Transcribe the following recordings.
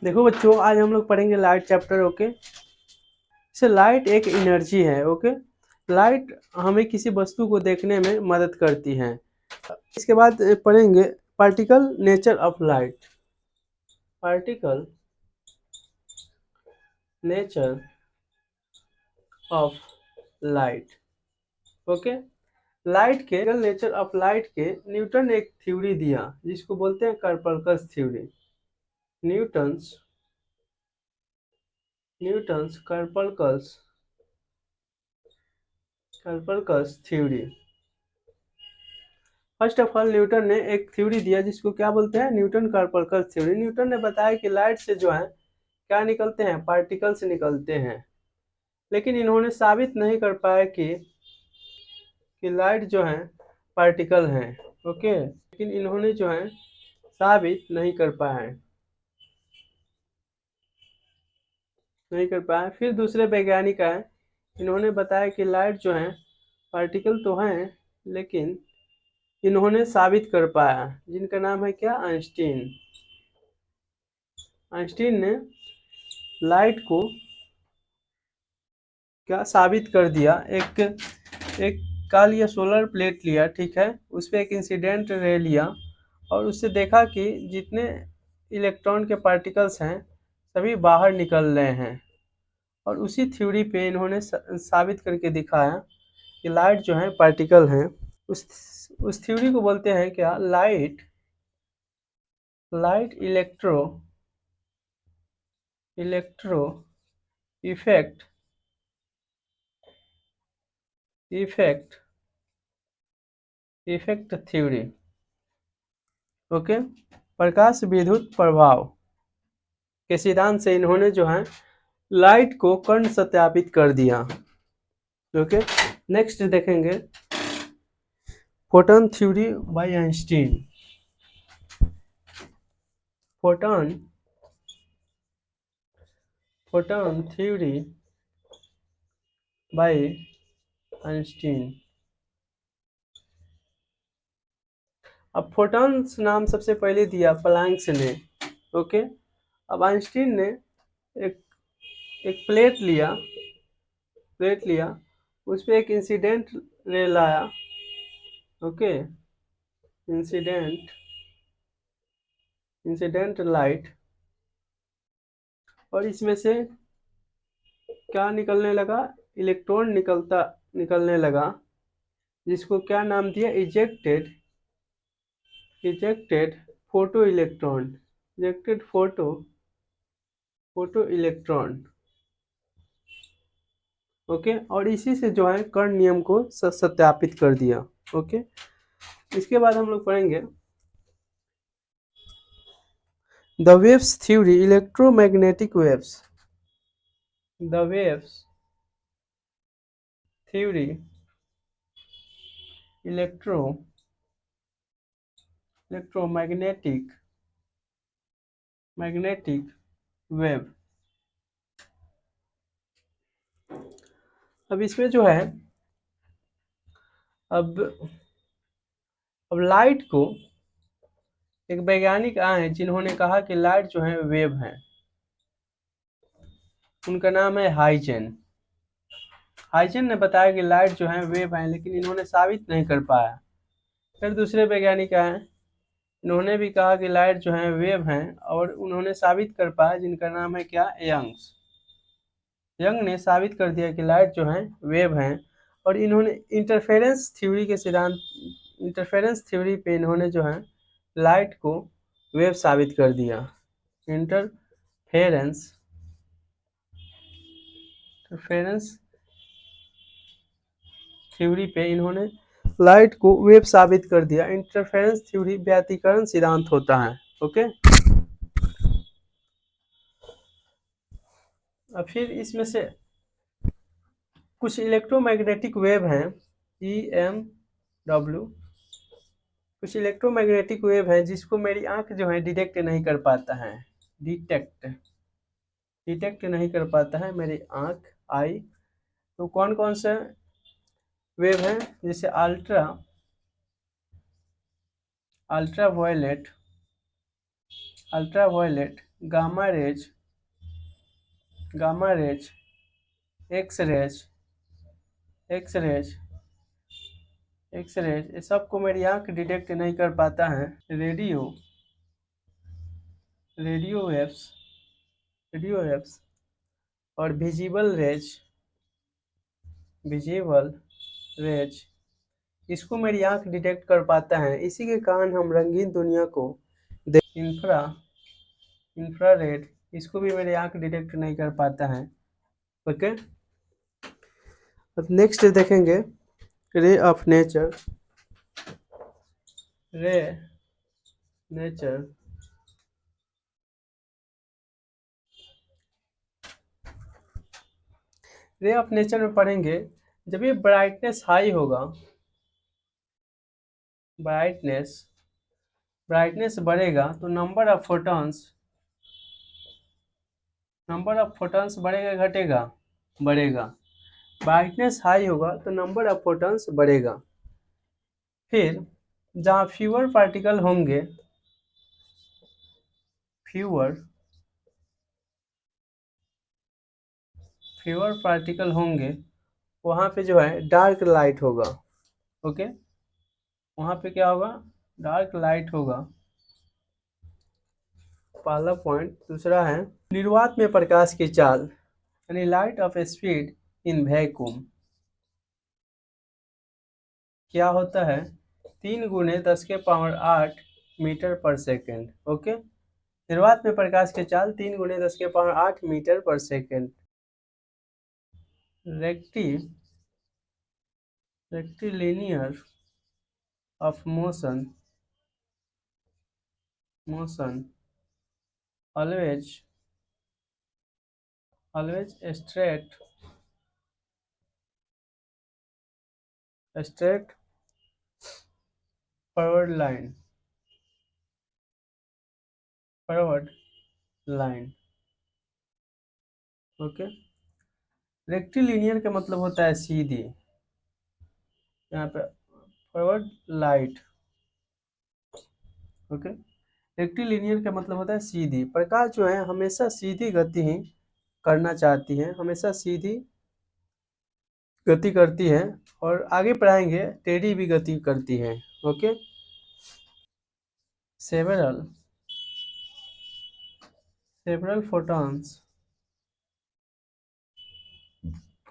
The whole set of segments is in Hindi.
देखो बच्चों, आज हम लोग पढ़ेंगे लाइट चैप्टर। ओके, से लाइट एक एनर्जी है। ओके, लाइट हमें किसी वस्तु को देखने में मदद करती है। इसके बाद पढ़ेंगे particle nature of light. Particle nature of light. Okay, light के नेचर ऑफ लाइट के न्यूटन एक थ्योरी दिया जिसको बोलते हैं corpuscular theory. Newton's Newton's corpuscular theory. First of all Newton ने एक थ्योरी दिया जिसको क्या बोलते हैं, न्यूटन कर्पल्कस थ्योरी। न्यूटन ने बताया कि लाइट से जो है क्या निकलते हैं, पार्टिकल्स निकलते हैं। लेकिन इन्होंने साबित नहीं कर पाया कि लाइट जो है पार्टिकल हैं। ओके, लेकिन इन्होंने जो है साबित नहीं कर पाया। फिर दूसरे वैज्ञानिक आए, इन्होंने बताया कि लाइट जो है पार्टिकल तो हैं, लेकिन इन्होंने साबित कर पाया, जिनका नाम है क्या, आइंस्टीन। आइंस्टीन ने लाइट को क्या साबित कर दिया। एक एक का लिया सोलर प्लेट लिया, ठीक है, उस पर एक इंसिडेंट रे लिया और उससे देखा कि जितने इलेक्ट्रॉन के पार्टिकल्स हैं सभी बाहर निकल रहे हैं। और उसी थ्योरी पे इन्होंने साबित करके दिखाया कि लाइट जो है पार्टिकल हैं। उस थ्योरी को बोलते हैं क्या, light light electro effect effect theory. Okay, प्रकाश विद्युत प्रभाव के सिद्धांत से इन्होंने जो है लाइट को कण सत्यापित कर दिया। ओके, नेक्स्ट देखेंगे photon theory by Einstein. Photon theory by Einstein. अब फोटॉन्स नाम सबसे पहले दिया प्लैंक्स ने। ओके, अब आइंस्टीन ने एक एक प्लेट लिया, उस पर एक इंसिडेंट रे लाया। ओके, इंसिडेंट लाइट, और इसमें से क्या निकलने लगा, इलेक्ट्रॉन निकलने लगा, जिसको क्या नाम दिया, इजेक्टेड फोटो इलेक्ट्रॉन। ओके, और इसी से जो है कर्ण नियम को सत्यापित कर दिया। ओके, इसके बाद हम लोग पढ़ेंगे the waves theory, electromagnetic waves. The waves theory, electromagnetic wave. अब इसमें जो है अब लाइट को एक वैज्ञानिक आए जिन्होंने कहा कि लाइट जो है वेव है। उनका नाम है हाइजेन ने बताया कि लाइट जो है वेव है, लेकिन इन्होंने साबित नहीं कर पाया। फिर दूसरे वैज्ञानिक आए, इन्होंने भी कहा कि लाइट जो है वेव है, और उन्होंने साबित कर पाया, जिनका नाम है क्या, यंग ने साबित कर दिया कि लाइट जो है वेव है। और इन्होंने इंटरफेरेंस थ्योरी पे इन्होंने जो है लाइट को वेव साबित कर दिया। इंटरफेरेंस थ्योरी पे इन्होंने लाइट को वेव साबित कर दिया। इंटरफेरेंस थ्योरी व्यतिकरण सिद्धांत होता है। ओके, अब फिर इसमें से कुछ इलेक्ट्रोमैग्नेटिक वेव हैं, EMW। कुछ इलेक्ट्रोमैग्नेटिक वेव हैं जिसको मेरी आंख जो है डिटेक्ट नहीं कर पाता है, डिटेक्ट नहीं कर पाता है मेरी आंख, आई। तो कौन कौन से वेव हैं, जैसे ultra violet, ultraviolet, gamma rays, x rays, x rays, x rays, ये सबको मेरी आंख डिटेक्ट नहीं कर पाता है। Radio radio waves radio waves और विजिबल रेज इसको मेरी आंख डिटेक्ट कर पाता है। इसी के कारण हम रंगीन दुनिया को इंफ्रा इंफ्रारेड इसको भी मेरी आंख डिटेक्ट नहीं कर पाता है। ओके, अब नेक्स्ट देखेंगे रे ऑफ नेचर। रे नेचर रे ऑफ नेचर में पढ़ेंगे, जब ये ब्राइटनेस हाई होगा, ब्राइटनेस ब्राइटनेस बढ़ेगा तो नंबर ऑफ फोटॉन्स बढ़ेगा घटेगा, बढ़ेगा। ब्राइटनेस हाई होगा तो नंबर ऑफ फोटॉन्स बढ़ेगा। फिर जहाँ फ्यूअर पार्टिकल होंगे वहाँ पे जो है डार्क लाइट होगा। ओके, वहाँ पे क्या होगा, डार्क लाइट होगा, पहला पॉइंट। दूसरा है निर्वात में प्रकाश की चाल, यानी light of speed in vacuum क्या होता है, 3 × 10⁸ मीटर पर सेकेंड। ओके, निर्वात में प्रकाश की चाल 3 × 10⁸ मीटर पर second. Rectilinear of motion always straight forward line। Okay, rectilinear का मतलब होता है सीधी, यहाँ पे फॉरवर्ड लाइट। ओके, रेक्टिलिनियर का मतलब होता है सीधी। प्रकाश जो है हमेशा सीधी गति ही करना चाहती है, हमेशा सीधी गति करती है, और आगे पढ़ाएंगे टेढ़ी भी गति करती है। ओके, सेवरल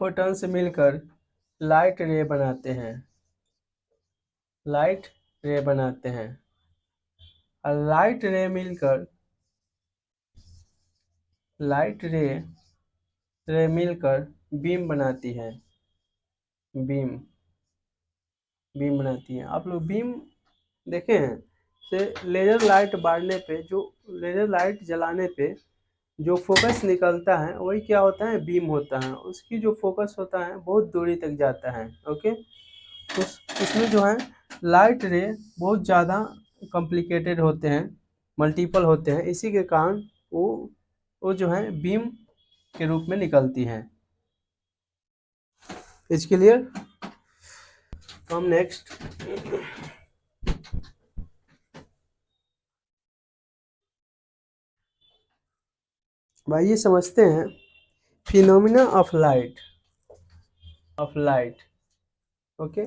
फोटॉन्स मिलकर लाइट रे बनाते हैं, और लाइट रे मिलकर बीम बनाती है। आप लोग बीम देखे हैं, से लेजर लाइट जलाने पे जो फोकस निकलता है वही क्या होता है, बीम होता है। उसकी जो फोकस होता है बहुत दूरी तक जाता है। ओके, उसमें जो है लाइट रे बहुत ज़्यादा कॉम्प्लिकेटेड होते हैं, मल्टीपल होते हैं, इसी के कारण वो जो है बीम के रूप में निकलती हैं। इसके लिए हम नेक्स्ट भाई ये समझते हैं फिनोमिना ऑफ लाइट। ओके,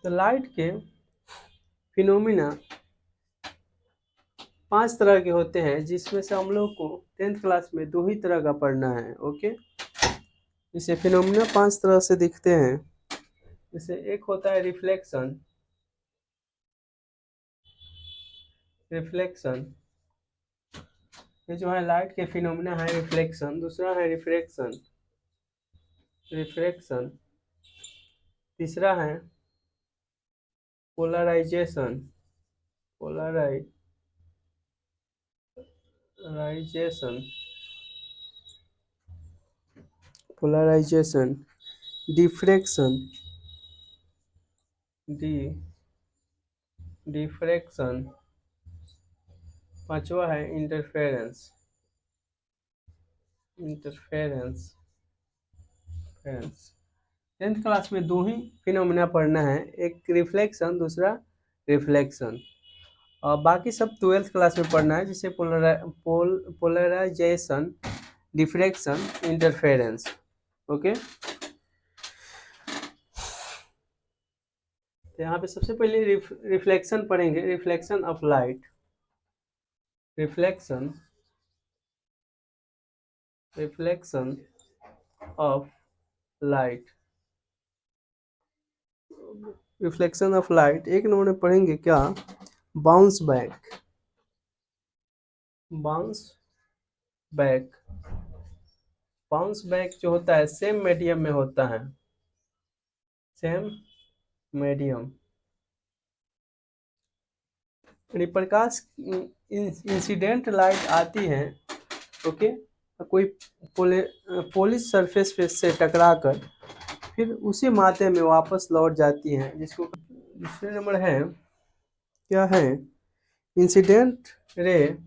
तो लाइट के फिनोमिना 5 तरह के होते हैं, जिसमें से हम लोग को 10th क्लास में 2 ही तरह का पढ़ना है। ओके, इसे फिनोमिना 5 तरह से दिखते हैं। जैसे एक होता है रिफ्लेक्शन, ये जो है लाइट के फिनोमिना है रिफ्लेक्शन। दूसरा है रिफ्रैक्शन। तीसरा है पोलराइजेशन, डिफ्रैक्शन, पांचवा है इंटरफेरेंस। 10th क्लास में 2 ही फिनोमिना पढ़ना है, एक रिफ्लेक्शन, दूसरा रिफ्लेक्शन। बाकी सब 12th क्लास में पढ़ना है, जैसे पोलराइजेशन, डिफ्रैक्शन, इंटरफेरेंस। ओके, तो यहाँ पे सबसे पहले रिफ्लेक्शन पढ़ेंगे, reflection of light. Reflection reflection of light. Reflection of light एक नंबर में पढ़ेंगे क्या, bounce back. Bounce back bounce back जो होता है सेम मीडियम में होता है, सेम मीडियम। प्रकाश इंसिडेंट लाइट आती है, ओके, कोई पॉलिश सरफेस पे से टकराकर फिर उसी माथे में वापस लौट जाती हैं, जिसको दूसरे नंबर है क्या है, incident ray.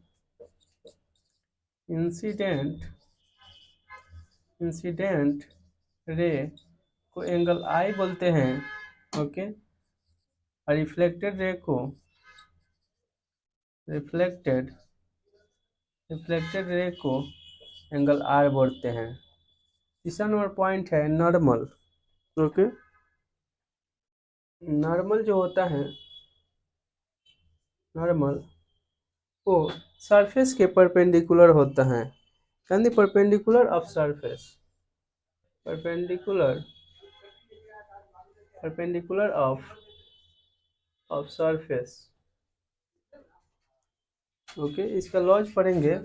Incident incident ray को एंगल आई बोलते हैं, ओके, और रिफ्लेक्टेड रे को रिफ्लेक्टेड रिफ्लेक्टेड रे को एंगल आर बोलते हैं। तीसरा नंबर पॉइंट है नॉर्मल। ओके, नॉर्मल जो होता है, नॉर्मल वो सरफेस के परपेंडिकुलर होता है, यानी perpendicular of surface, perpendicular perpendicular of surface. Okay, इसका लॉज पढ़ेंगे,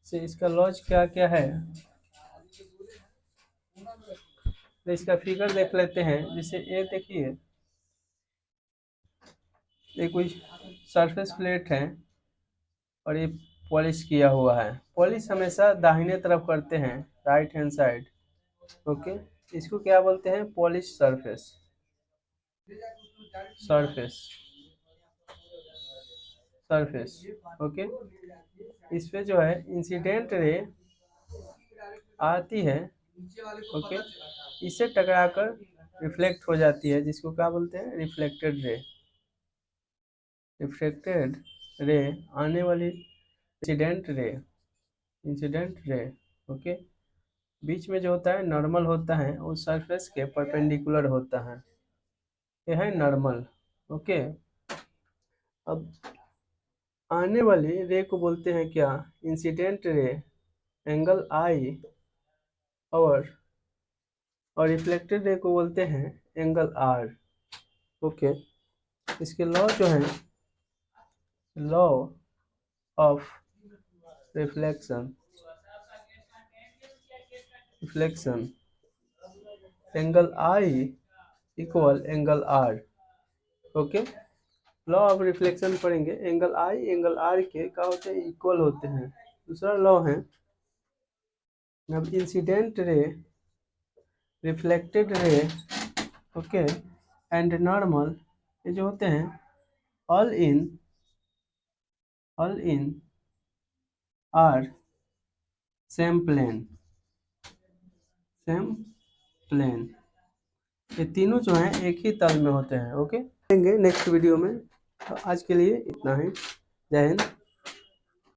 से इसका लॉज क्या क्या है, तो इसका फिगर देख लेते हैं। जैसे ये देखिए, ये कोई सरफेस प्लेट है और ये पॉलिश किया हुआ है। पॉलिश हमेशा दाहिने तरफ करते हैं, राइट हैंड साइड। ओके, इसको क्या बोलते हैं, polish surface. Surface surface okay, इस पे जो है इंसिडेंट रे आती है, ओके, इससे टकराकर रिफ्लेक्ट हो जाती है, जिसको क्या बोलते हैं, रिफ्लेक्टेड रे। रिफ्लेक्टेड रे आने वाली इंसिडेंट रे, ओके, बीच में जो होता है नॉर्मल होता है, वो सरफेस के परपेंडिकुलर होता है, ये है नॉर्मल। ओके, अब आने वाली रे को बोलते हैं क्या, इंसिडेंट रे, एंगल आई, और रिफ्लेक्टेड रे को बोलते हैं एंगल आर। ओके, इसके लॉ जो है, law of reflection reflection angle i equal angle r. Okay, law of reflection पढ़ेंगे, एंगल आई एंगल आर के क्या होते हैं, इक्वल होते हैं। दूसरा लॉ है, अब incident ray, reflected ray, okay, and normal, ये जो होते हैं all in are same plane, ये तीनों जो हैं एक ही तल में होते हैं। ओके, देंगे नेक्स्ट वीडियो में। तो आज के लिए इतना ही, जय हिंद।